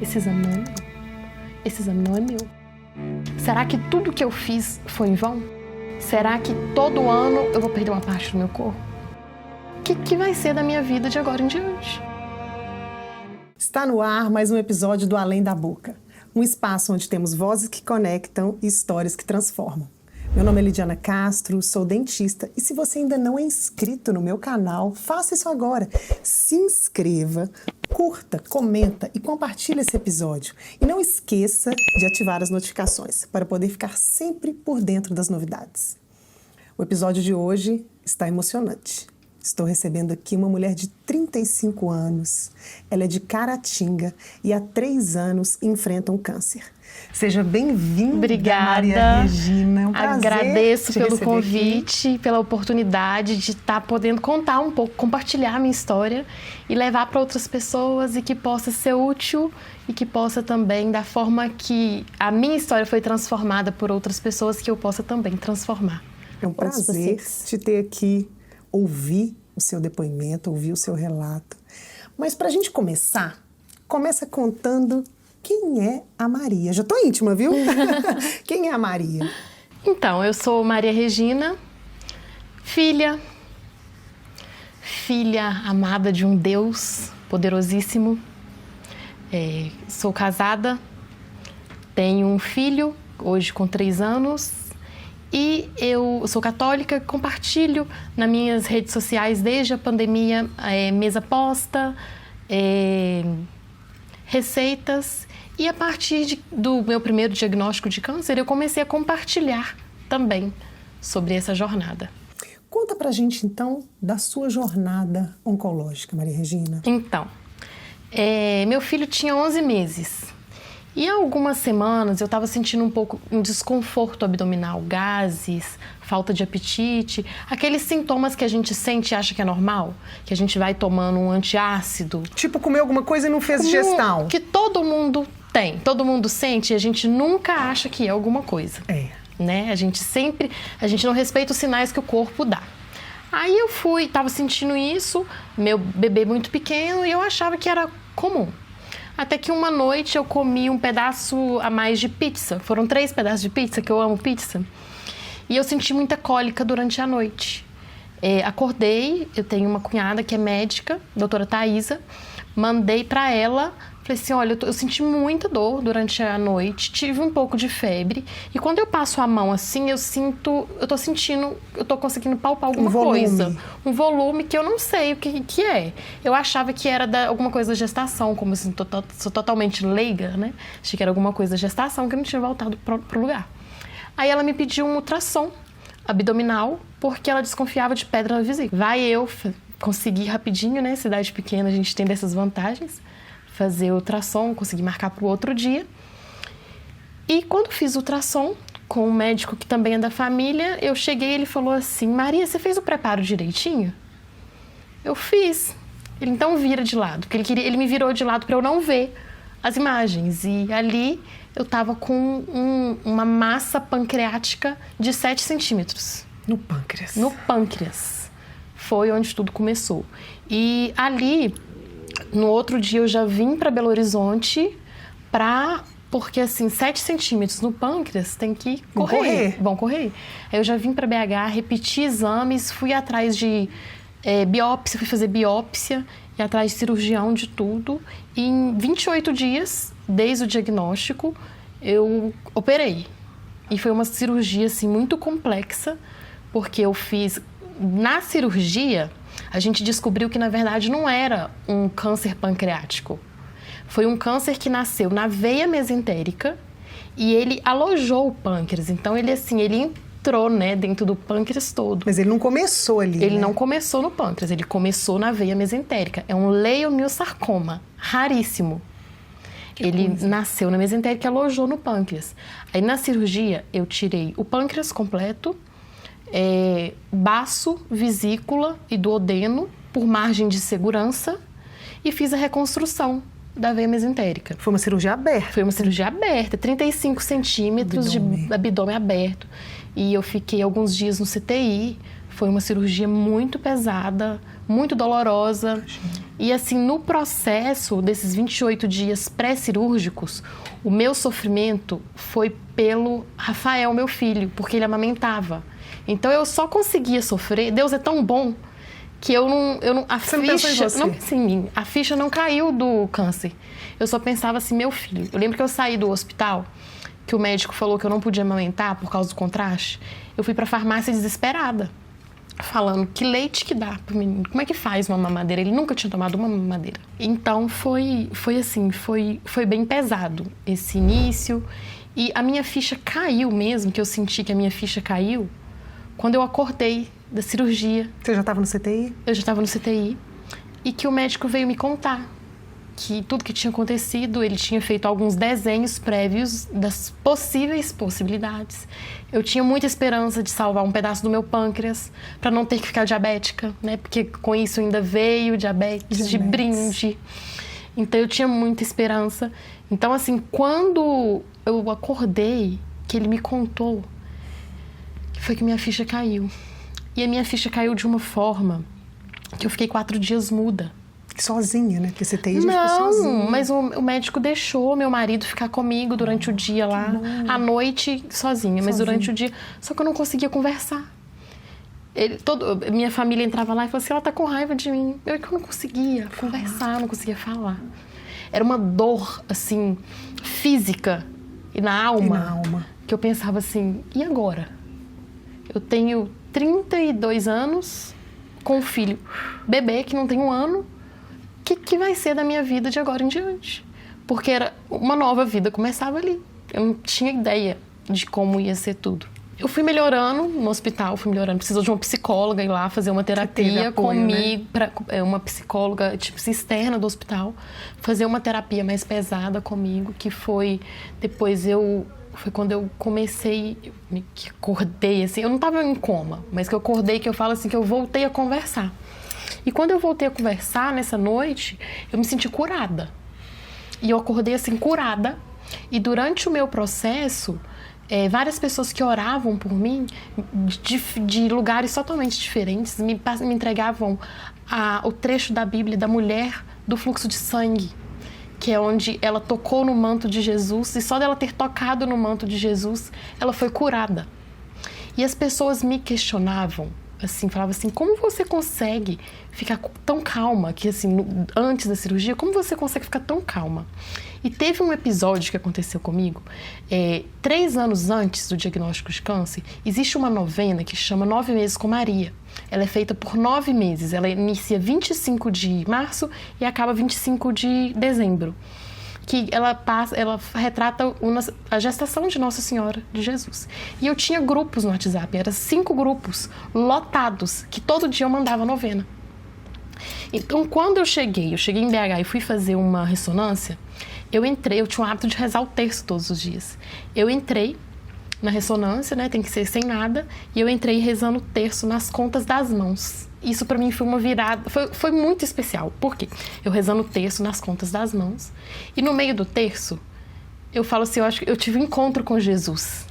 esse exame não é meu? Esse exame não é meu? Será que tudo que eu fiz foi em vão? Será que todo ano eu vou perder uma parte do meu corpo? O que vai ser da minha vida de agora em diante? Está no ar mais um episódio do Além da Boca, um espaço onde temos vozes que conectam e histórias que transformam. Meu nome é Lidiana Castro, sou dentista e se você ainda não é inscrito no meu canal, faça isso agora. Se inscreva, curta, comenta e compartilhe esse episódio. E não esqueça de ativar as notificações para poder ficar sempre por dentro das novidades. O episódio de hoje está emocionante. Estou recebendo aqui uma mulher de 35 anos. Ela é de Caratinga e há 3 anos enfrenta um câncer. Seja bem-vinda, Obrigada. Maria Regina. É um prazer Agradeço te pelo receber convite, aqui. pela oportunidade de estar podendo contar um pouco, compartilhar a minha história e levar para outras pessoas e que possa ser útil e que possa também, da forma que a minha história foi transformada por outras pessoas, que eu possa também transformar. É um prazer te ter aqui, ouvir o seu depoimento, ouvir o seu relato. Mas para a gente começar, começa contando quem é a Maria. Já tô íntima, viu? Quem é a Maria? Então, eu sou Maria Regina, filha amada de um Deus poderosíssimo. Sou casada, tenho um filho, hoje com 3 anos, e eu sou católica, compartilho nas minhas redes sociais desde a pandemia, mesa posta, receitas. E a partir do meu primeiro diagnóstico de câncer, eu comecei a compartilhar também sobre essa jornada. Conta pra gente, então, da sua jornada oncológica, Maria Regina. Então, meu filho tinha 11 meses. E há algumas semanas eu estava sentindo um desconforto abdominal, gases, falta de apetite, aqueles sintomas que a gente sente e acha que é normal, que a gente vai tomando um antiácido. Tipo, comer alguma coisa e não fez digestão. Que todo mundo tem, todo mundo sente e a gente nunca acha que é alguma coisa. Né? A gente não respeita os sinais que o corpo dá. Aí eu estava sentindo isso, meu bebê muito pequeno, e eu achava que era comum. Até que uma noite eu comi um pedaço a mais de pizza. Foram 3 pedaços de pizza, que eu amo pizza. E eu senti muita cólica durante a noite. Acordei, eu tenho uma cunhada que é médica, doutora Thaisa. Mandei pra ela, falei assim, olha, eu senti muita dor durante a noite, tive um pouco de febre. E quando eu passo a mão assim, eu tô conseguindo palpar alguma coisa. Um volume que eu não sei o que é. Eu achava que era alguma coisa da gestação, como assim, sou totalmente leiga, né? Achei que era alguma coisa da gestação que eu não tinha voltado pro lugar. Aí ela me pediu um ultrassom abdominal, porque ela desconfiava de pedra na vesícula. Consegui rapidinho, né? Cidade pequena, a gente tem dessas vantagens. Fazer o ultrassom, consegui marcar para o outro dia. E quando fiz o ultrassom, com um médico que também é da família, eu cheguei e ele falou assim, Maria, você fez o preparo direitinho? Eu fiz. Ele então vira de lado, porque ele me virou de lado para eu não ver as imagens. E ali eu estava com uma massa pancreática de 7 centímetros. No pâncreas. No pâncreas. Foi onde tudo começou. E ali, no outro dia, eu já vim para Belo Horizonte porque assim, 7 centímetros no pâncreas tem que correr. Vão correr. Aí eu já vim para BH, repeti exames, fui atrás de biópsia, fui fazer biópsia, e atrás de cirurgião, de tudo. E em 28 dias, desde o diagnóstico, eu operei. E foi uma cirurgia assim, muito complexa, porque eu fiz... Na cirurgia, a gente descobriu que, na verdade, não era um câncer pancreático. Foi um câncer que nasceu na veia mesentérica e ele alojou o pâncreas. Então, ele entrou, né, dentro do pâncreas todo. Mas ele não começou ali, Ele não começou no pâncreas, ele começou na veia mesentérica. É um leiomiosarcoma, raríssimo. Ele nasceu na mesentérica e alojou no pâncreas. Aí, na cirurgia, eu tirei o pâncreas completo, baço, vesícula e duodeno por margem de segurança e fiz a reconstrução da veia mesentérica. Foi uma cirurgia aberta? Foi uma cirurgia aberta, 35 centímetros de abdômen aberto. E eu fiquei alguns dias no CTI, Foi uma cirurgia muito pesada, muito dolorosa. E assim, no processo desses 28 dias pré-cirúrgicos, o meu sofrimento foi pelo Rafael, meu filho, porque ele amamentava. Então eu só conseguia sofrer. Deus é tão bom que eu não a você ficha não pensei em mim. A ficha não caiu do câncer. Eu só pensava assim, meu filho. Eu lembro que eu saí do hospital, que o médico falou que eu não podia amamentar por causa do contraste. Eu fui pra farmácia desesperada, falando que leite que dá pro menino. Como é que faz uma mamadeira? Ele nunca tinha tomado uma mamadeira. Então foi bem pesado esse início. E a minha ficha caiu mesmo, que eu senti que a minha ficha caiu, quando eu acordei da cirurgia. Você já estava no CTI? Eu já estava no CTI. E que o médico veio me contar que tudo que tinha acontecido, ele tinha feito alguns desenhos prévios das possíveis possibilidades. Eu tinha muita esperança de salvar um pedaço do meu pâncreas para não ter que ficar diabética, né? Porque com isso ainda veio diabetes de brinde. Então eu tinha muita esperança. Então assim, quando eu acordei, que ele me contou, foi que minha ficha caiu. E a minha ficha caiu de uma forma que eu fiquei 4 dias muda. Sozinha, né? Porque você tem gente Não, sozinha. mas o médico deixou meu marido ficar comigo durante o dia lá. À noite, sozinha, mas durante o dia... Só que eu não conseguia conversar. Minha família entrava lá e falava assim, ela tá com raiva de mim. Eu não conseguia conversar, eu não conseguia falar. Era uma dor, assim, física e na alma. Que eu pensava assim, e agora? Eu tenho 32 anos com um filho bebê que não tem 1 ano. O que vai ser da minha vida de agora em diante? Porque era uma nova vida, começava ali. Eu não tinha ideia de como ia ser tudo. Eu fui melhorando no hospital, precisou de uma psicóloga ir lá fazer uma terapia apoio, comigo, né? Uma psicóloga tipo, externa do hospital, fazer uma terapia mais pesada comigo, que foi foi quando eu comecei, que acordei assim, eu não estava em coma, mas que eu acordei, que eu falo assim, que eu voltei a conversar. E quando eu voltei a conversar nessa noite, eu me senti curada. E eu acordei assim, curada. E durante o meu processo, várias pessoas que oravam por mim, de lugares totalmente diferentes, me entregavam o trecho da Bíblia da mulher do fluxo de sangue, que é onde ela tocou no manto de Jesus, e só dela ter tocado no manto de Jesus, ela foi curada. E as pessoas me questionavam, assim, falava assim, como você consegue ficar tão calma, que assim, antes da cirurgia, como você consegue ficar tão calma? E teve um episódio que aconteceu comigo, 3 anos antes do diagnóstico de câncer, existe uma novena que chama 9 Meses com Maria. Ela é feita por 9 meses, ela inicia 25 de março e acaba 25 de dezembro. Que ela retrata a gestação de Nossa Senhora de Jesus. E eu tinha grupos no WhatsApp, eram 5 grupos lotados, que todo dia eu mandava novena. Então, quando eu cheguei em BH e fui fazer uma ressonância, eu tinha o hábito de rezar o terço todos os dias. Eu entrei na ressonância, né, tem que ser sem nada, e eu entrei rezando o terço nas contas das mãos. Isso pra mim foi uma virada, foi muito especial. Por quê? Eu rezando o terço nas contas das mãos. E no meio do terço, eu falo assim, eu acho que eu tive um encontro com Jesus.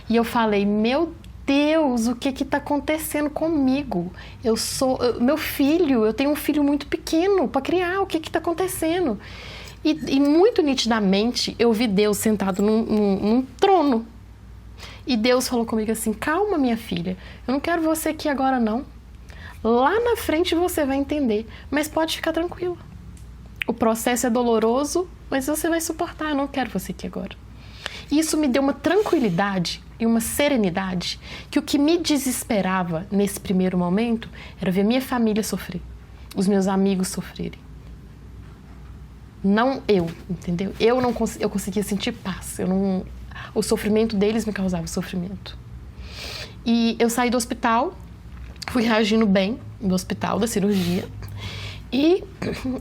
E eu falei, meu Deus, o que tá acontecendo comigo? Meu filho, eu tenho um filho muito pequeno para criar, o que tá acontecendo? E muito nitidamente, eu vi Deus sentado num trono. E Deus falou comigo assim, calma, minha filha, eu não quero você aqui agora, não. Lá na frente você vai entender, mas pode ficar tranquila. O processo é doloroso, mas você vai suportar, eu não quero você aqui agora. E isso me deu uma tranquilidade e uma serenidade, que o que me desesperava nesse primeiro momento era ver minha família sofrer, os meus amigos sofrerem. Não eu, entendeu? Eu conseguia sentir paz, o sofrimento deles me causava sofrimento. E eu saí do hospital, fui reagindo bem no hospital da cirurgia. E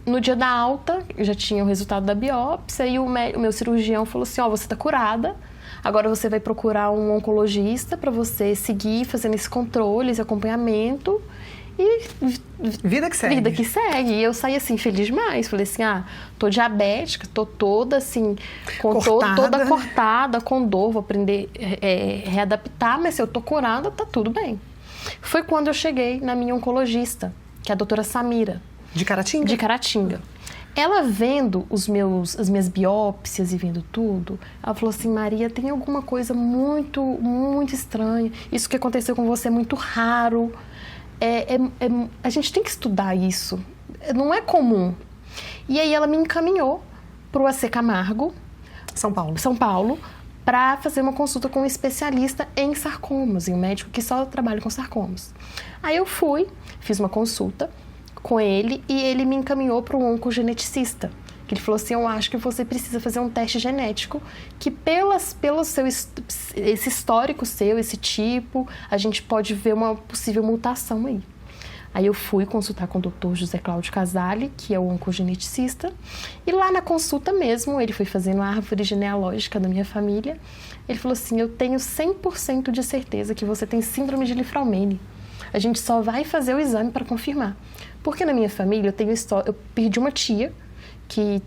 no dia da alta, eu já tinha o resultado da biópsia e o meu cirurgião falou assim, você tá curada, agora você vai procurar um oncologista para você seguir fazendo esse controle, esse acompanhamento e... Vida que segue. Vida que segue. E eu saí assim, feliz demais. Falei assim, tô diabética, tô toda assim, toda cortada, com dor, vou aprender readaptar, mas se eu tô curada, tá tudo bem. foi quando eu cheguei na minha oncologista, que é a doutora Samira. De Caratinga? De Caratinga. Ela vendo as minhas biópsias e vendo tudo, ela falou assim, Maria, tem alguma coisa muito, muito estranha. Isso que aconteceu com você é muito raro. A gente tem que estudar isso. Não é comum. E aí ela me encaminhou para o AC Camargo, São Paulo, para fazer uma consulta com um especialista em sarcomas, em um médico que só trabalha com sarcomas. Aí eu fui, fiz uma consulta com ele e ele me encaminhou para um oncogeneticista. Que ele falou assim, eu acho que você precisa fazer um teste genético que pelo seu esse histórico seu, esse tipo, a gente pode ver uma possível mutação aí. Aí eu fui consultar com o Dr. José Cláudio Casale, que é o oncogeneticista, e lá na consulta mesmo, ele foi fazendo a árvore genealógica da minha família, ele falou assim, eu tenho 100% de certeza que você tem síndrome de Li-Fraumeni. A gente só vai fazer o exame para confirmar. Porque na minha família eu perdi uma tia, que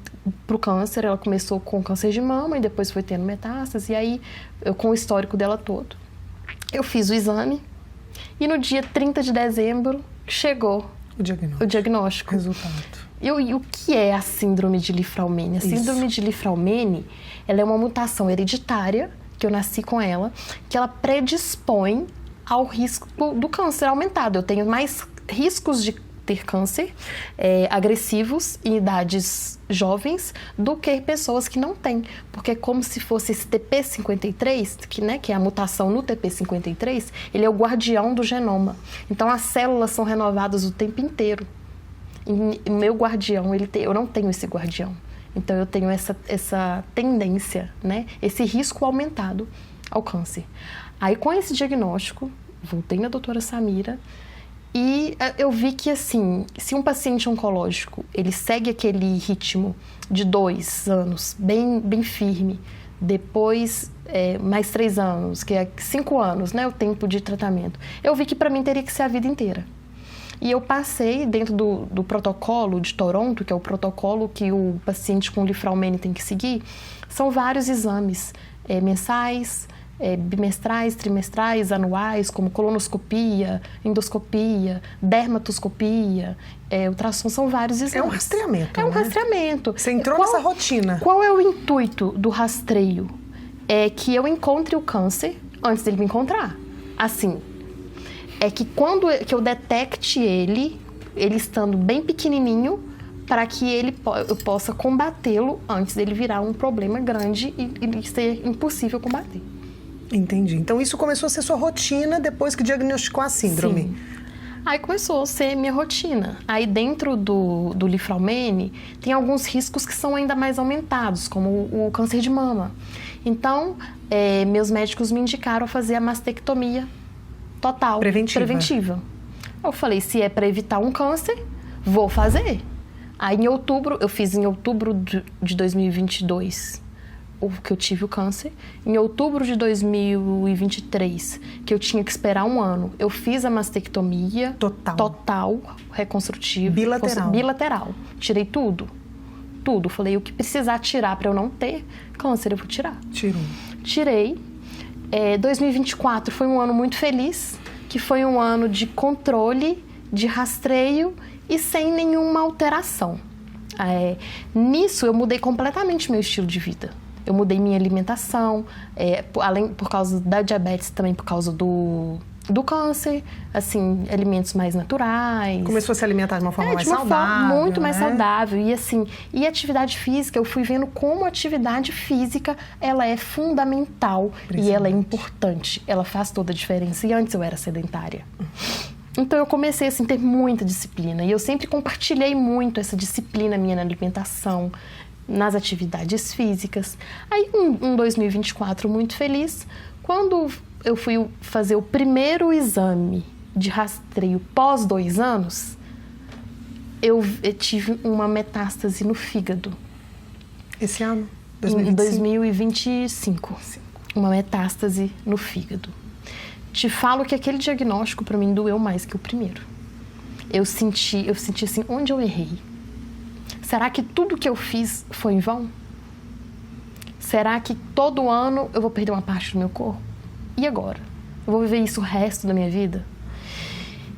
pro câncer, ela começou com câncer de mama e depois foi tendo metástase, e aí eu com o histórico dela todo. Eu fiz o exame e no dia 30 de dezembro chegou o diagnóstico. Resultado. E o que é a síndrome de Li-Fraumeni? A síndrome de Li-Fraumeni, ela é uma mutação hereditária, que eu nasci com ela, que ela predispõe ao risco do câncer aumentado. Eu tenho mais riscos de ter câncer agressivos em idades jovens do que pessoas que não têm. Porque é como se fosse esse TP53, que é a mutação no TP53, ele é o guardião do genoma. Então, as células são renovadas o tempo inteiro. E o meu guardião, eu não tenho esse guardião. Então, eu tenho essa tendência, né? Esse risco aumentado ao câncer. Aí, com esse diagnóstico, voltei na doutora Samira, e eu vi que, assim, se um paciente oncológico, ele segue aquele ritmo de 2 anos, bem firme, depois mais 3 anos, que é 5 anos, né, o tempo de tratamento, eu vi que para mim teria que ser a vida inteira. E eu passei dentro do protocolo de Toronto, que é o protocolo que o paciente com Li-Fraumeni tem que seguir, são vários exames mensais, bimestrais, trimestrais, anuais, como colonoscopia, endoscopia, dermatoscopia, ultrassom, são vários exames. É um rastreamento, É um né? rastreamento. Você entrou nessa rotina. Qual é o intuito do rastreio? É que eu encontre o câncer antes dele me encontrar. Assim, é que quando eu detecte ele estando bem pequenininho, para que eu possa combatê-lo antes dele virar um problema grande e ser impossível combater. Entendi. Então, isso começou a ser sua rotina depois que diagnosticou a síndrome? Sim. Aí começou a ser minha rotina. Aí dentro do Li-Fraumeni, tem alguns riscos que são ainda mais aumentados, como o câncer de mama. Então, meus médicos me indicaram a fazer a mastectomia total, preventiva. Eu falei, se é para evitar um câncer, vou fazer. Aí eu fiz em outubro de 2022, que eu tive o câncer. Em outubro de 2023, que eu tinha que esperar 1 ano, eu fiz a mastectomia total reconstrutiva. Bilateral. Tirei tudo. Falei, o que precisar tirar para eu não ter câncer, eu vou tirar. Tirei. 2024 foi um ano muito feliz, que foi um ano de controle, de rastreio e sem nenhuma alteração. Nisso, eu mudei completamente meu estilo de vida. Eu mudei minha alimentação, além por causa da diabetes, também por causa do câncer, assim, alimentos mais naturais. Começou a se alimentar de uma forma mais saudável. Forma muito mais saudável. E assim, atividade física, eu fui vendo como a atividade física, ela é fundamental e ela é importante. Ela faz toda a diferença. E antes eu era sedentária. Então eu comecei assim, a ter muita disciplina. E eu sempre compartilhei muito essa disciplina minha na alimentação, nas atividades físicas. Aí, em 2024, muito feliz, quando eu fui fazer o primeiro exame de rastreio pós 2 anos, eu tive uma metástase no fígado. Esse ano? Em 2025. Uma metástase no fígado. Te falo que aquele diagnóstico para mim doeu mais que o primeiro. Eu senti assim, onde eu errei? Será que tudo que eu fiz foi em vão? Será que todo ano eu vou perder uma parte do meu corpo? E agora? Eu vou viver isso o resto da minha vida?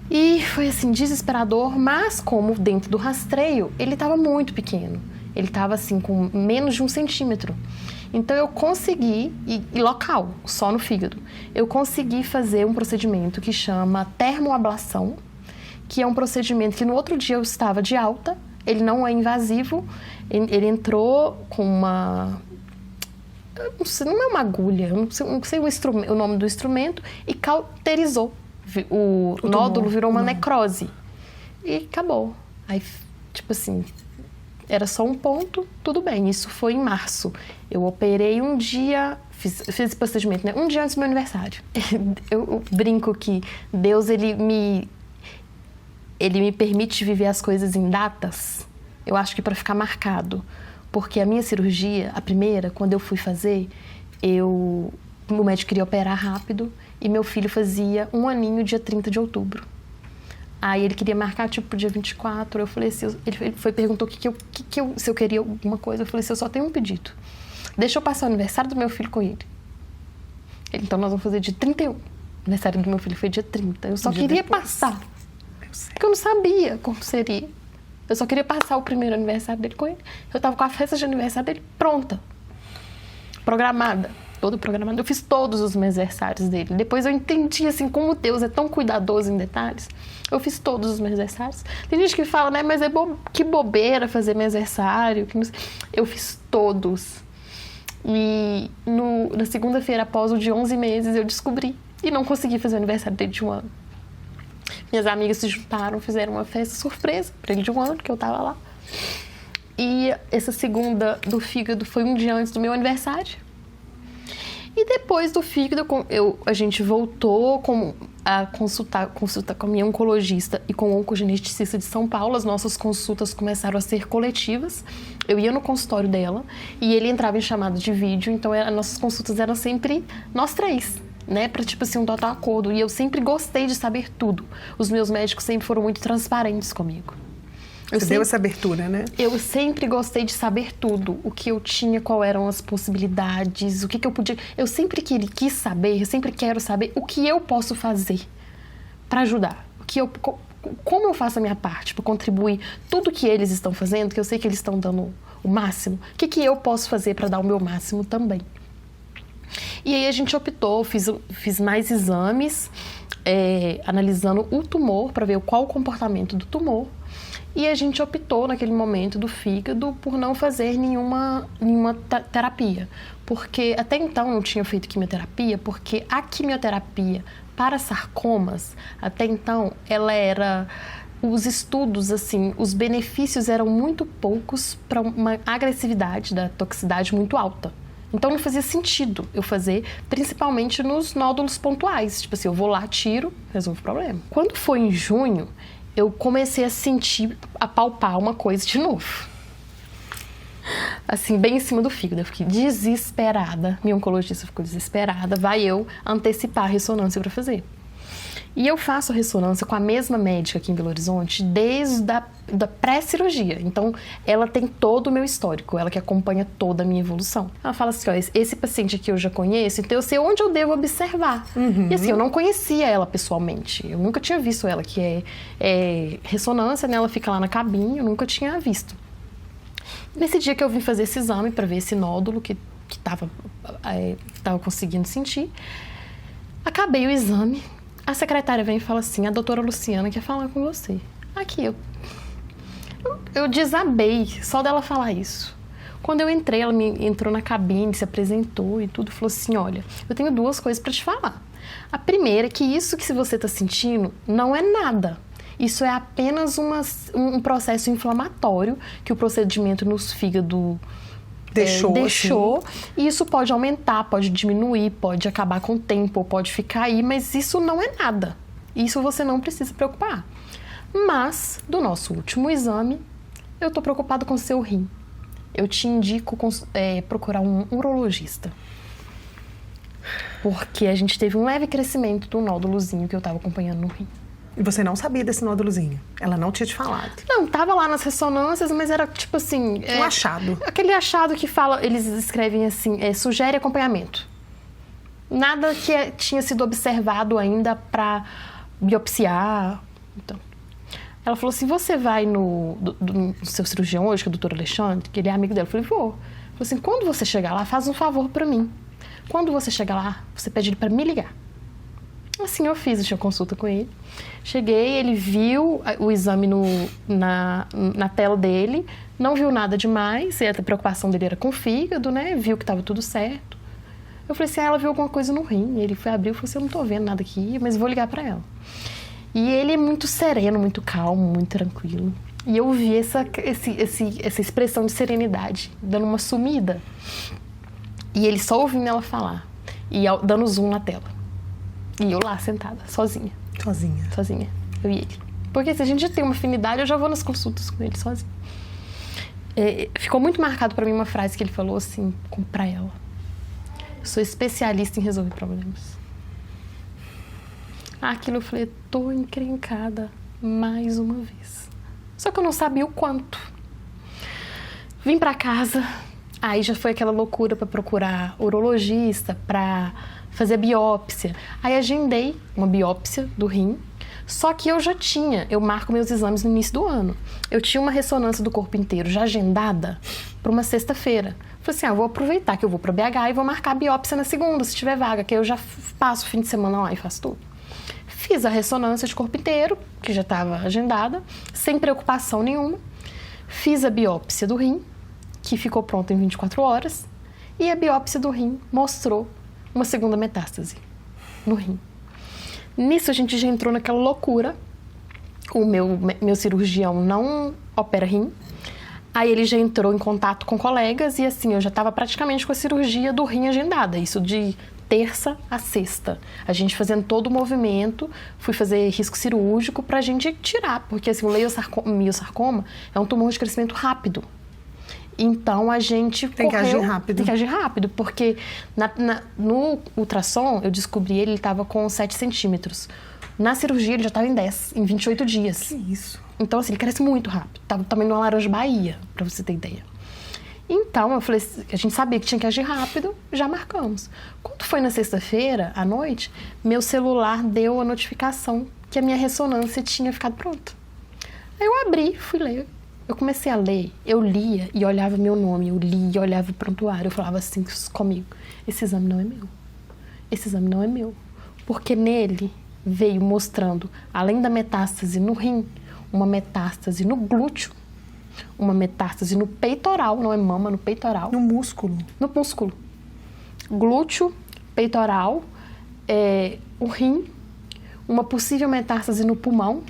E foi assim, desesperador, mas como dentro do rastreio, ele estava muito pequeno. Ele estava assim, com menos de 1 centímetro. Então eu consegui, e local, só no fígado, eu consegui fazer um procedimento que chama termoablação, que é um procedimento que no outro dia eu estava de alta, ele não é invasivo, ele entrou com uma... não é uma agulha, eu não sei o nome do instrumento, e cauterizou. O nódulo virou uma necrose. E acabou. Aí, tipo assim, era só um ponto, tudo bem. Isso foi em março. Eu operei um dia, fiz esse procedimento, né? Um dia antes do meu aniversário. Eu brinco que Deus, ele me permite viver as coisas em datas. Eu acho que para ficar marcado. Porque a minha cirurgia, a primeira, quando eu fui fazer, o médico queria operar rápido e meu filho fazia 1 aninho dia 30 de outubro. Aí ele queria marcar, tipo, pro dia 24. Eu falei assim, ele perguntou se eu queria alguma coisa. Eu falei assim, eu só tenho um pedido. Deixa eu passar o aniversário do meu filho com ele. Então nós vamos fazer dia 31. O aniversário do meu filho foi dia 30. Eu só queria passar. Porque eu não sabia como seria. Eu só queria passar o primeiro aniversário dele com ele. Eu tava com a festa de aniversário dele pronta. Programada. Toda programada. Eu fiz todos os meus aniversários dele. Depois eu entendi, assim, como Deus é tão cuidadoso em detalhes. Eu fiz todos os meus aniversários. Tem gente que fala, né, mas que bobeira fazer meu aniversário. Eu fiz todos. E na segunda-feira, após o de 11 meses, eu descobri. E não consegui fazer o aniversário dele de 1 ano. Minhas amigas se juntaram, fizeram uma festa surpresa para ele de 1 ano, que eu tava lá. E essa segunda do fígado foi um dia antes do meu aniversário. E depois do fígado, a gente voltou a consultar com a minha oncologista e com o oncogeneticista de São Paulo. As nossas consultas começaram a ser coletivas. Eu ia no consultório dela e ele entrava em chamada de vídeo. Então, as nossas consultas eram sempre nós 3. Né, para tipo assim, um total acordo. E eu sempre gostei de saber tudo. Os meus médicos sempre foram muito transparentes comigo. Você deu essa abertura, né? Eu sempre gostei de saber tudo. O que eu tinha, quais eram as possibilidades, o que eu podia... Eu sempre quis saber, eu sempre quero saber o que eu posso fazer para ajudar. Como eu faço a minha parte para contribuir tudo que eles estão fazendo, que eu sei que eles estão dando o máximo. O que eu posso fazer para dar o meu máximo também? E aí a gente optou, fiz mais exames, analisando o tumor, para ver qual o comportamento do tumor. E a gente optou, naquele momento do fígado, por não fazer nenhuma terapia. Porque até então eu não tinha feito quimioterapia, porque a quimioterapia para sarcomas, até então, ela era... Os estudos, assim, os benefícios eram muito poucos para uma agressividade da toxicidade muito alta. Então não fazia sentido eu fazer, principalmente nos nódulos pontuais. Tipo assim, eu vou lá, tiro, resolvo o problema. Quando foi em junho, eu comecei a sentir, a palpar uma coisa de novo. Assim, bem em cima do fígado. Eu fiquei desesperada. Minha oncologista ficou desesperada. Vai eu antecipar a ressonância para fazer. E eu faço ressonância com a mesma médica aqui em Belo Horizonte desde da pré-cirurgia. Então, ela tem todo o meu histórico, ela que acompanha toda a minha evolução. Ela fala assim, ó, esse paciente aqui eu já conheço, então eu sei onde eu devo observar. Uhum. E assim, eu não conhecia ela pessoalmente, eu nunca tinha visto ela, que é ressonância, né? Ela fica lá na cabine, eu nunca tinha visto. Nesse dia que eu vim fazer esse exame para ver esse nódulo que tava conseguindo sentir, acabei o exame. A secretária vem e fala assim, a doutora Luciana quer falar com você. Aqui, eu desabei só dela falar isso. Quando eu entrei, ela me entrou na cabine, se apresentou e tudo, falou assim, olha, eu tenho 2 coisas para te falar. A primeira é que isso que você está sentindo não é nada. Isso é apenas um processo inflamatório que o procedimento nos fígados deixou, assim. E isso pode aumentar, pode diminuir, pode acabar com o tempo, ou pode ficar aí, mas isso não é nada. Isso você não precisa se preocupar. Mas, do nosso último exame, eu tô preocupada com o seu rim. Eu te indico procurar um urologista. Porque a gente teve um leve crescimento do nódulozinho que eu tava acompanhando no rim. E você não sabia desse nódulozinho? Ela não tinha te falado? Não, tava lá nas ressonâncias, mas era tipo assim... Um achado. Aquele achado que fala, eles escrevem assim, sugere acompanhamento. Nada que tinha sido observado ainda para biopsiar Então. Ela falou assim, você vai no seu cirurgião hoje, que é o doutor Alexandre, que ele é amigo dela? Eu falei, vou. Ela falou assim, quando você chegar lá, faz um favor pra mim. Quando você chegar lá, você pede ele pra me ligar. Assim eu fiz, eu tinha consulta com ele. Cheguei, ele viu o exame na tela dele, não viu nada demais, e a preocupação dele era com o fígado, né? Viu que estava tudo certo. Eu falei assim, ela viu alguma coisa no rim. Ele foi abrir e falou assim, eu não tô vendo nada aqui, mas vou ligar pra ela. E ele é muito sereno, muito calmo, muito tranquilo. E eu vi essa expressão de serenidade, dando uma sumida. E ele só ouvindo ela falar, e dando zoom na tela. E eu lá, sentada, sozinha. Sozinha, eu e ele. Porque se a gente já tem uma afinidade, eu já vou nas consultas com ele sozinha. Ficou muito marcado pra mim uma frase que ele falou assim, pra ela. Eu sou especialista em resolver problemas. Aquilo eu falei, tô encrencada mais uma vez. Só que eu não sabia o quanto. Vim pra casa, aí já foi aquela loucura pra procurar urologista, pra fazer biópsia. Aí agendei uma biópsia do rim, só que eu marco meus exames no início do ano. Eu tinha uma ressonância do corpo inteiro já agendada para uma sexta-feira. Falei assim, vou aproveitar que eu vou para BH e vou marcar a biópsia na segunda, se tiver vaga, que eu já passo o fim de semana lá e faço tudo. Fiz a ressonância de corpo inteiro, que já estava agendada, sem preocupação nenhuma. Fiz a biópsia do rim, que ficou pronta em 24 horas, e a biópsia do rim mostrou uma segunda metástase no rim. Nisso a gente já entrou naquela loucura. O meu cirurgião não opera rim. Aí ele já entrou em contato com colegas e assim, eu já estava praticamente com a cirurgia do rim agendada. Isso de terça a sexta. A gente fazendo todo o movimento, fui fazer risco cirúrgico pra gente tirar. Porque assim, o leiosarcoma é um tumor de crescimento rápido. Então a gente tem que agir rápido. Tem que agir rápido, porque no ultrassom eu descobri ele estava com 7 centímetros. Na cirurgia ele já estava em 10, em 28 dias. Que isso? Então assim, ele cresce muito rápido. Estava também numa laranja Bahia, pra você ter ideia. Então eu falei, a gente sabia que tinha que agir rápido, já marcamos. Quando foi na sexta-feira, à noite, meu celular deu a notificação que a minha ressonância tinha ficado pronta. Aí eu abri, fui ler. Eu comecei a ler, eu lia e olhava meu nome, eu lia e olhava o prontuário, eu falava assim comigo, esse exame não é meu, esse exame não é meu, porque nele veio mostrando, além da metástase no rim, uma metástase no glúteo, uma metástase no peitoral, não é mama, no peitoral. No músculo. No músculo. Glúteo, peitoral, o rim, uma possível metástase no pulmão,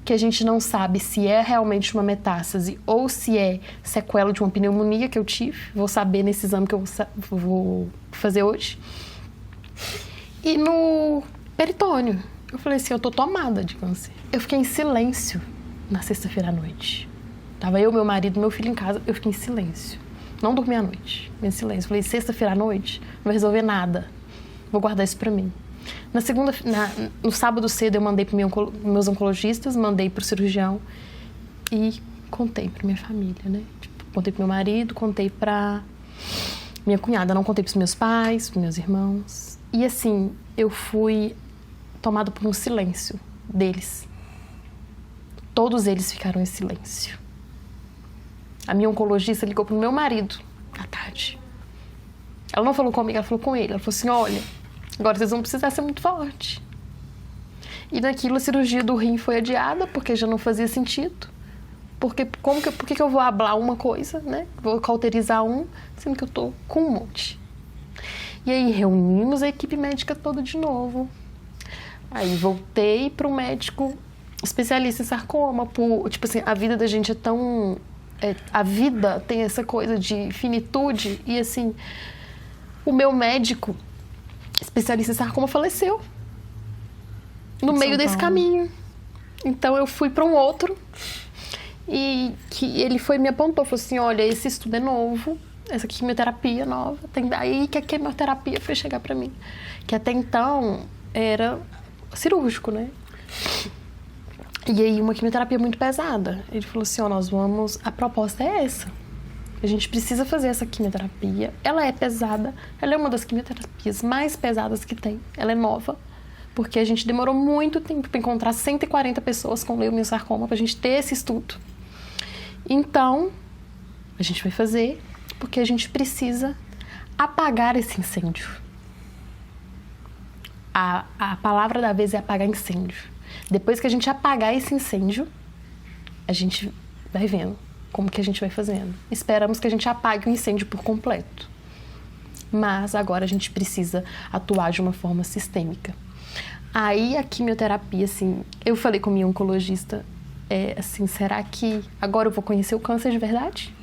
que a gente não sabe se é realmente uma metástase ou se é sequela de uma pneumonia que eu tive. Vou saber nesse exame que eu vou fazer hoje. E no peritônio. Eu falei assim, eu tô tomada de câncer. Eu fiquei em silêncio na sexta-feira à noite. Tava eu, meu marido, meu filho em casa, eu fiquei em silêncio. Não dormi à noite, em silêncio. Falei, sexta-feira à noite, não vai resolver nada. Vou guardar isso pra mim. No sábado cedo eu mandei para meus oncologistas, mandei para o cirurgião e contei para minha família, né? Contei para meu marido, contei para minha cunhada, não contei para os meus pais, para meus irmãos. E assim, eu fui tomada por um silêncio deles. Todos eles ficaram em silêncio. A minha oncologista ligou para o meu marido à tarde. Ela não falou comigo, ela falou com ele. Ela falou assim, olha, agora vocês vão precisar ser muito forte. E naquilo a cirurgia do rim foi adiada, porque já não fazia sentido. Porque por que eu vou hablar uma coisa, né? Vou cauterizar sendo que eu tô com um monte. E aí reunimos a equipe médica toda de novo. Aí voltei para um médico especialista em sarcoma. Tipo assim, a vida da gente é tão... a vida tem essa coisa de finitude. E assim, o meu médico especialista em sarcoma faleceu no meio desse caminho. Então eu fui para um outro e que ele me apontou, falou assim, olha, esse estudo é novo, essa quimioterapia nova, aí que a quimioterapia foi chegar para mim, que até então era cirúrgico, né? E aí uma quimioterapia muito pesada. Ele falou assim, a proposta é essa. A gente precisa fazer essa quimioterapia. Ela é pesada, ela é uma das quimioterapias mais pesadas que tem. Ela é nova, porque a gente demorou muito tempo para encontrar 140 pessoas com leiomiossarcoma para a gente ter esse estudo. Então, a gente vai fazer porque a gente precisa apagar esse incêndio. A palavra da vez é apagar incêndio. Depois que a gente apagar esse incêndio, a gente vai vendo como que a gente vai fazendo. Esperamos que a gente apague o incêndio por completo. Mas agora a gente precisa atuar de uma forma sistêmica. Aí a quimioterapia, assim, eu falei com a minha oncologista, assim, será que agora eu vou conhecer o câncer de verdade?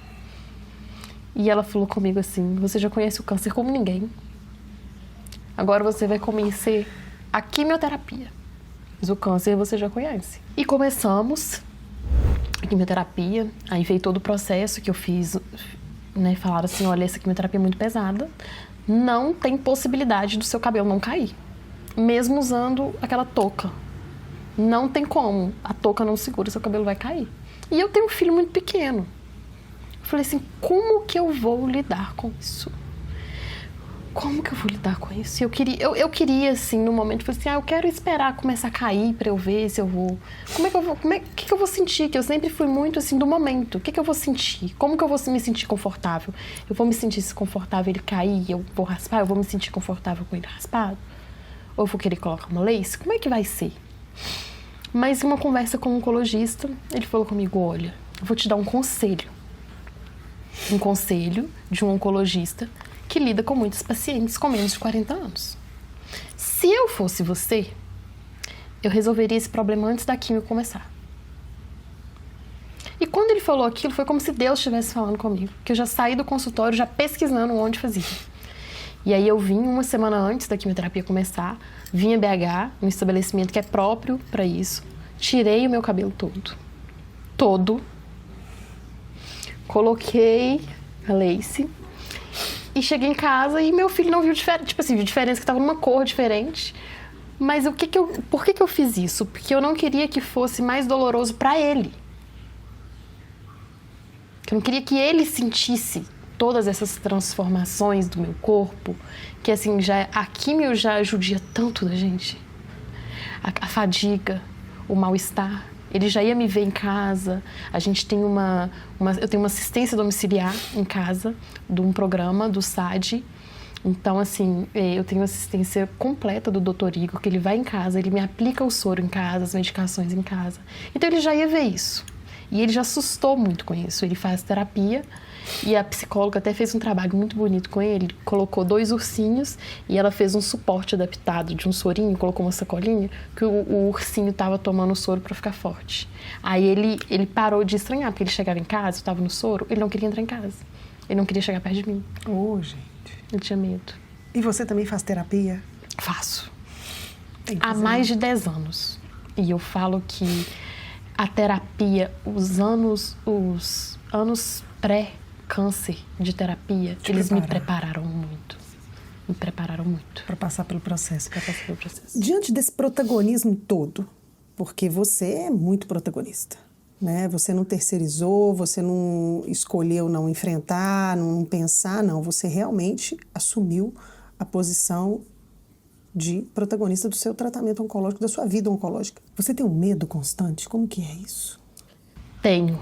E ela falou comigo assim, você já conhece o câncer como ninguém. Agora você vai conhecer a quimioterapia. Mas o câncer você já conhece. E começamos a quimioterapia, aí veio todo o processo que eu fiz, né? Falaram assim, olha, essa quimioterapia é muito pesada, não tem possibilidade do seu cabelo não cair. Mesmo usando aquela touca. Não tem como, a touca não segura, seu cabelo vai cair. E eu tenho um filho muito pequeno. Eu falei assim, como que eu vou lidar com isso? Como que eu vou lidar com isso? Eu queria assim, no momento, eu falei assim, eu quero esperar começar a cair pra eu ver se eu vou... O que eu vou sentir? Que eu sempre fui muito assim, do momento. O que eu vou sentir? Como que eu vou me sentir confortável? Eu vou me sentir confortável ele cair, eu vou raspar? Eu vou me sentir confortável com ele raspado? Ou eu vou querer colocar uma lace? Como é que vai ser? Mas em uma conversa com um oncologista, ele falou comigo, olha, eu vou te dar um conselho. Um conselho de um oncologista que lida com muitos pacientes com menos de 40 anos. Se eu fosse você, eu resolveria esse problema antes da quimio começar. E quando ele falou aquilo, foi como se Deus estivesse falando comigo, que eu já saí do consultório já pesquisando onde fazia. E aí eu vim uma semana antes da quimioterapia começar, vim a BH, um estabelecimento que é próprio para isso, tirei o meu cabelo todo, coloquei a lace e cheguei em casa e meu filho não viu diferença, tipo assim, viu diferença que estava numa cor diferente. Mas por que eu fiz isso? Porque eu não queria que fosse mais doloroso para ele. Eu não queria que ele sentisse todas essas transformações do meu corpo, que assim, a quimio já judia tanto da gente. A fadiga, o mal-estar. Ele já ia me ver em casa. A gente tem eu tenho uma assistência domiciliar em casa, de um programa do SAD. Então, assim, eu tenho assistência completa do Dr. Igor, que ele vai em casa, ele me aplica o soro em casa, as medicações em casa. Então, ele já ia ver isso. E ele já assustou muito com isso. Ele faz terapia e a psicóloga até fez um trabalho muito bonito com ele. Colocou 2 ursinhos e ela fez um suporte adaptado de um sorinho, colocou uma sacolinha que o ursinho estava tomando o soro para ficar forte. Aí ele parou de estranhar, porque ele chegava em casa, eu estava no soro, ele não queria entrar em casa. Ele não queria chegar perto de mim. Gente. Ele tinha medo. E você também faz terapia? Faço. Há mais de 10 anos. E eu falo que a terapia, os anos pré-câncer de terapia, eles me prepararam muito. Me prepararam muito. Para passar pelo processo. Para passar pelo processo. Diante desse protagonismo todo, porque você é muito protagonista, né? Você não terceirizou, você não escolheu não enfrentar, não pensar, não. Você realmente assumiu a posição de protagonista do seu tratamento oncológico, da sua vida oncológica. Você tem um medo constante? Como que é isso? Tenho.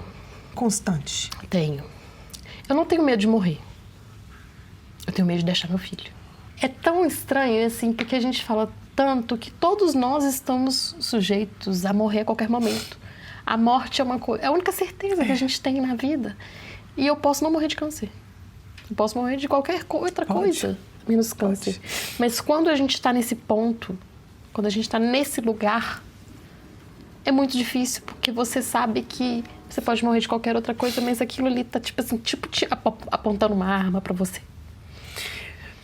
Constante? Tenho. Eu não tenho medo de morrer. Eu tenho medo de deixar meu filho. É tão estranho, assim, porque a gente fala tanto que todos nós estamos sujeitos a morrer a qualquer momento. A morte é a única certeza que a gente tem na vida. E eu posso não morrer de câncer. Eu posso morrer de qualquer outra coisa, menos câncer. Mas quando a gente está nesse ponto, quando a gente está nesse lugar, é muito difícil, porque você sabe que você pode morrer de qualquer outra coisa, mas aquilo ali tá apontando uma arma para você.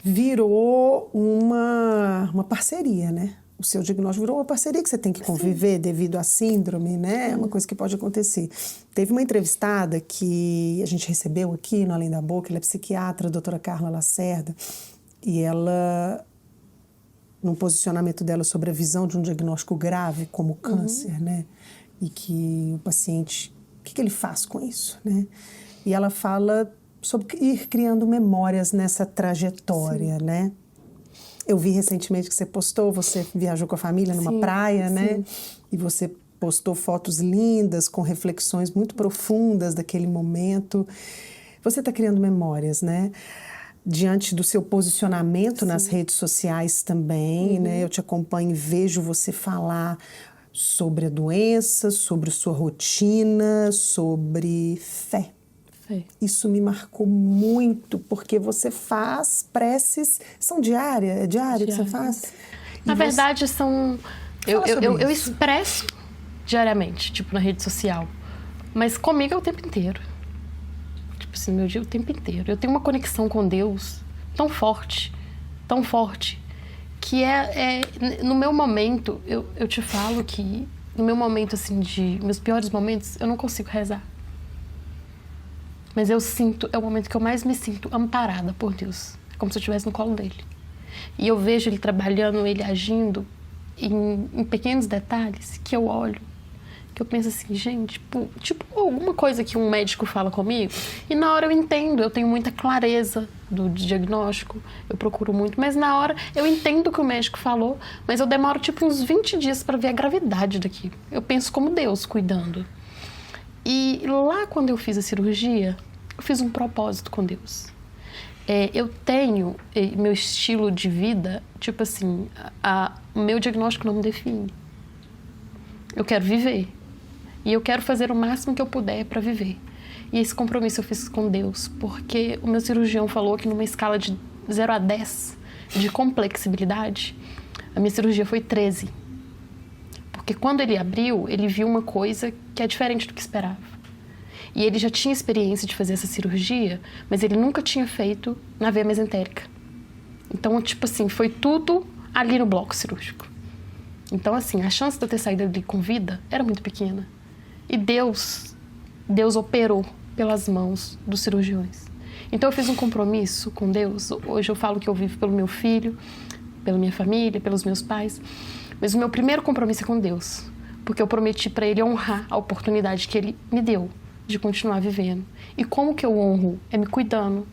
Virou uma parceria, né? O seu diagnóstico virou uma parceria que você tem que conviver devido à síndrome, né? É uma coisa que pode acontecer. Teve uma entrevistada que a gente recebeu aqui no Além da Boca, ela é psiquiatra, a doutora Carla Lacerda, e ela, num posicionamento dela sobre a visão de um diagnóstico grave como câncer, né? E que o paciente, o que ele faz com isso, né? E ela fala sobre ir criando memórias nessa trajetória, né? Eu vi recentemente que você postou, você viajou com a família numa praia, né? E você postou fotos lindas, com reflexões muito profundas daquele momento. Você está criando memórias, né? Diante do seu posicionamento nas redes sociais também, né? Eu te acompanho e vejo você falar sobre a doença, sobre sua rotina, sobre fé. Isso me marcou muito, porque você faz preces, são diárias? É diário que você faz? Na verdade, são... Eu expresso diariamente, tipo, na rede social. Mas comigo é o tempo inteiro. Tipo assim, meu dia é o tempo inteiro. Eu tenho uma conexão com Deus tão forte, que no meu momento, eu te falo que no meu momento, assim, meus piores momentos, eu não consigo rezar. Mas é o momento que eu mais me sinto amparada por Deus. É como se eu estivesse no colo dele. E eu vejo ele trabalhando, ele agindo em pequenos detalhes que eu olho, que eu penso assim, gente, tipo alguma coisa que um médico fala comigo, e na hora eu entendo, eu tenho muita clareza do diagnóstico, eu procuro muito, mas na hora eu entendo o que o médico falou, mas eu demoro tipo uns 20 dias para ver a gravidade daquilo. Eu penso como Deus cuidando. E lá quando eu fiz a cirurgia, eu fiz um propósito com Deus. Eu tenho meu estilo de vida, tipo assim, o meu diagnóstico não me define. Eu quero viver. E eu quero fazer o máximo que eu puder para viver. E esse compromisso eu fiz com Deus, porque o meu cirurgião falou que numa escala de 0 a 10 de complexibilidade, a minha cirurgia foi 13. Porque quando ele abriu, ele viu uma coisa que é diferente do que esperava. E ele já tinha experiência de fazer essa cirurgia, mas ele nunca tinha feito na veia mesentérica. Então, tipo assim, foi tudo ali no bloco cirúrgico. Então, assim, a chance de eu ter saído ali com vida era muito pequena. E Deus operou pelas mãos dos cirurgiões. Então, eu fiz um compromisso com Deus. Hoje eu falo que eu vivo pelo meu filho, pela minha família, pelos meus pais. Mas o meu primeiro compromisso é com Deus, porque eu prometi para Ele honrar a oportunidade que Ele me deu de continuar vivendo. E como que eu honro? É me cuidando.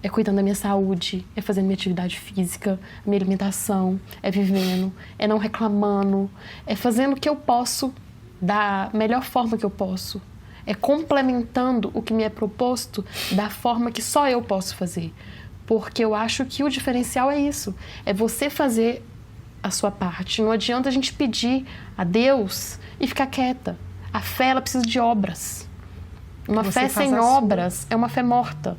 É cuidando da minha saúde, é fazendo minha atividade física, minha alimentação, é vivendo, é não reclamando, é fazendo o que eu posso da melhor forma que eu posso. É complementando o que me é proposto da forma que só eu posso fazer. Porque eu acho que o diferencial é isso, é você fazer a sua parte. Não adianta a gente pedir a Deus e ficar quieta. A fé, ela precisa de obras. Uma fé sem obras é uma fé morta.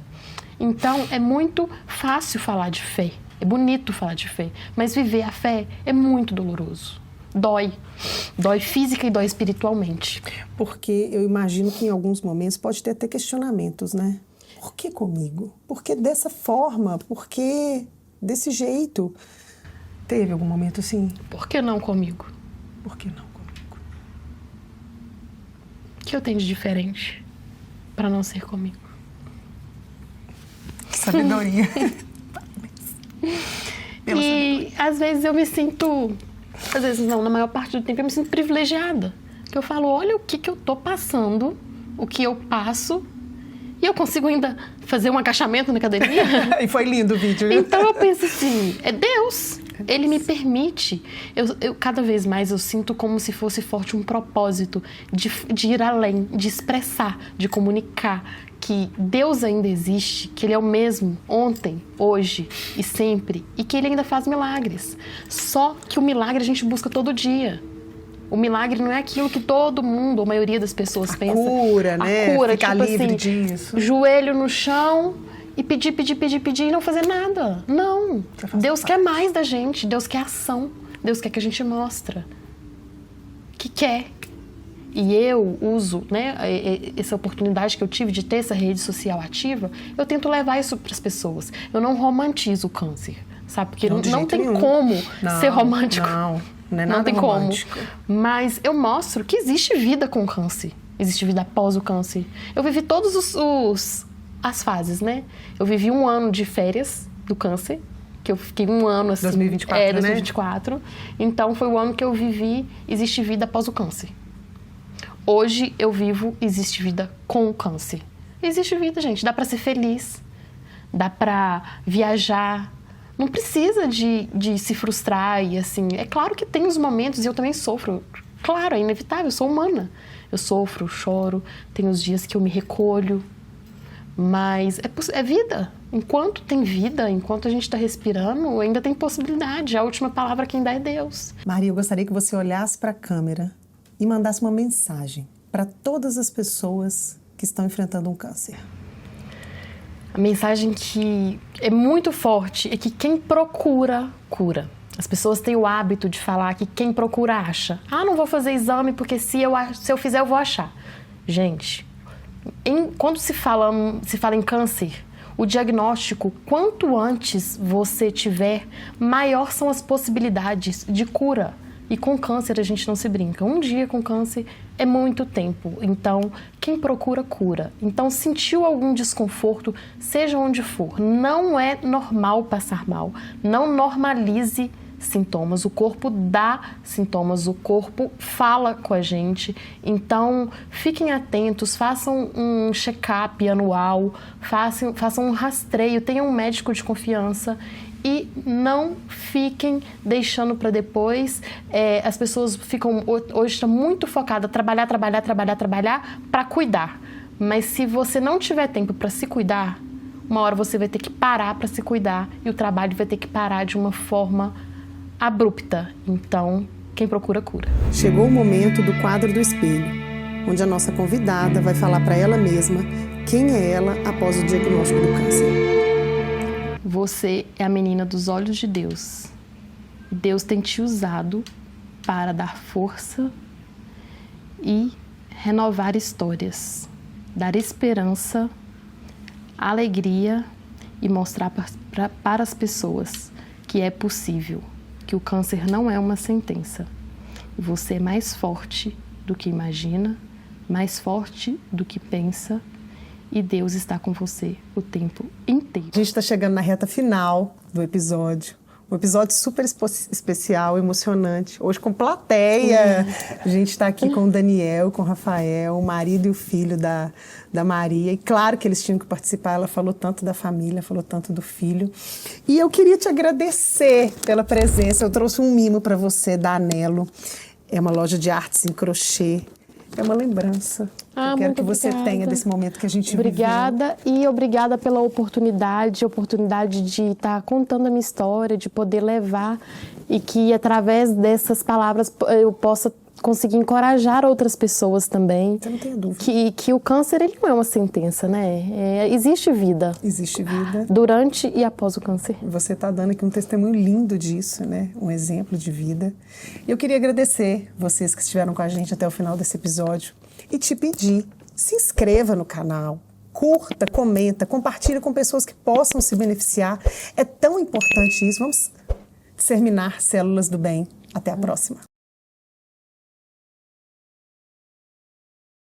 Então, é muito fácil falar de fé. É bonito falar de fé. Mas viver a fé é muito doloroso. Dói. Dói física e dói espiritualmente. Porque eu imagino que em alguns momentos pode ter até questionamentos, né? Por que comigo? Por que dessa forma? Por que desse jeito? Teve algum momento assim? Por que não comigo? Por que não comigo? O que eu tenho de diferente para não ser comigo? Sabedoria. E às vezes eu me sinto, às vezes não, na maior parte do tempo eu me sinto privilegiada. Que eu falo, olha o que eu tô passando, o que eu passo, e eu consigo ainda fazer um agachamento na academia. E foi lindo o vídeo, viu? Então eu penso assim, é Deus. Ele me permite. Eu cada vez mais eu sinto como se fosse forte um propósito de ir além, de expressar, de comunicar que Deus ainda existe, que Ele é o mesmo ontem, hoje e sempre, e que Ele ainda faz milagres. Só que o milagre a gente busca todo dia. O milagre não é aquilo que todo mundo, a maioria das pessoas pensa. Cura, né? A cura, ficar tipo livre assim, disso. Joelho no chão e pedir e não fazer nada. Não. Deus quer mais da gente. Deus quer ação. Deus quer que a gente mostre que quer. E eu uso, né, essa oportunidade que eu tive de ter essa rede social ativa, eu tento levar isso para as pessoas. Eu não romantizo o câncer, sabe? Porque não tem como ser romântico. Não é nada tem romântico. Como. Mas eu mostro que existe vida com câncer. Existe vida após o câncer. Eu vivi todas as fases, né? Eu vivi 1 ano de férias do câncer, que eu fiquei 1 ano assim. 2024, 2024. Né? Então foi o ano que eu vivi, existe vida após o câncer. Hoje eu vivo, existe vida com o câncer. Existe vida, gente. Dá pra ser feliz, dá pra viajar, Não precisa de se frustrar e assim, é claro que tem os momentos, e eu também sofro, claro, é inevitável, eu sou humana. Eu sofro, choro, tem os dias que eu me recolho, mas é vida. Enquanto tem vida, enquanto a gente está respirando, ainda tem possibilidade. A última palavra quem dá é Deus. Maria, eu gostaria que você olhasse para a câmera e mandasse uma mensagem para todas as pessoas que estão enfrentando um câncer. A mensagem que é muito forte é que quem procura, cura. As pessoas têm o hábito de falar que quem procura acha. Ah, não vou fazer exame porque se eu fizer eu vou achar. Gente, quando se fala em câncer, o diagnóstico, quanto antes você tiver, maior são as possibilidades de cura. E com câncer a gente não se brinca. Um dia com câncer é muito tempo. Então, quem procura, cura. Então, sentiu algum desconforto, seja onde for, não é normal passar mal. Não normalize sintomas. O corpo dá sintomas, o corpo fala com a gente. Então, fiquem atentos, façam um check-up anual, façam um rastreio, tenham um médico de confiança. E não fiquem deixando para depois. As pessoas ficam, hoje está muito focada trabalhar para cuidar. Mas se você não tiver tempo para se cuidar, uma hora você vai ter que parar para se cuidar e o trabalho vai ter que parar de uma forma abrupta. Então, quem procura, cura. Chegou o momento do quadro do espelho, onde a nossa convidada vai falar para ela mesma quem é ela após o diagnóstico do câncer. Você é a menina dos olhos de Deus. Deus tem te usado para dar força e renovar histórias, dar esperança, alegria e mostrar para as pessoas que é possível, que o câncer não é uma sentença. Você é mais forte do que imagina, mais forte do que pensa, e Deus está com você o tempo inteiro. A gente está chegando na reta final do episódio. Um episódio super especial, emocionante. Hoje com plateia. A gente está aqui com o Daniel, com o Rafael, o marido e o filho da Maria. E claro que eles tinham que participar. Ela falou tanto da família, falou tanto do filho. E eu queria te agradecer pela presença. Eu trouxe um mimo para você da Anelo. É uma loja de artes em crochê. É uma lembrança. Eu quero que você tenha desse momento que a gente viveu. Obrigada e obrigada pela oportunidade de estar contando a minha história, de poder levar e que através dessas palavras eu possa conseguir encorajar outras pessoas também. Você não tem dúvida. Que o câncer ele não é uma sentença, né? Existe vida. Existe vida. Durante e após o câncer. Você está dando aqui um testemunho lindo disso, né? Um exemplo de vida. E eu queria agradecer vocês que estiveram com a gente até o final desse episódio e te pedir, se inscreva no canal, curta, comenta, compartilha com pessoas que possam se beneficiar. É tão importante isso. Vamos disseminar células do bem. Até a próxima.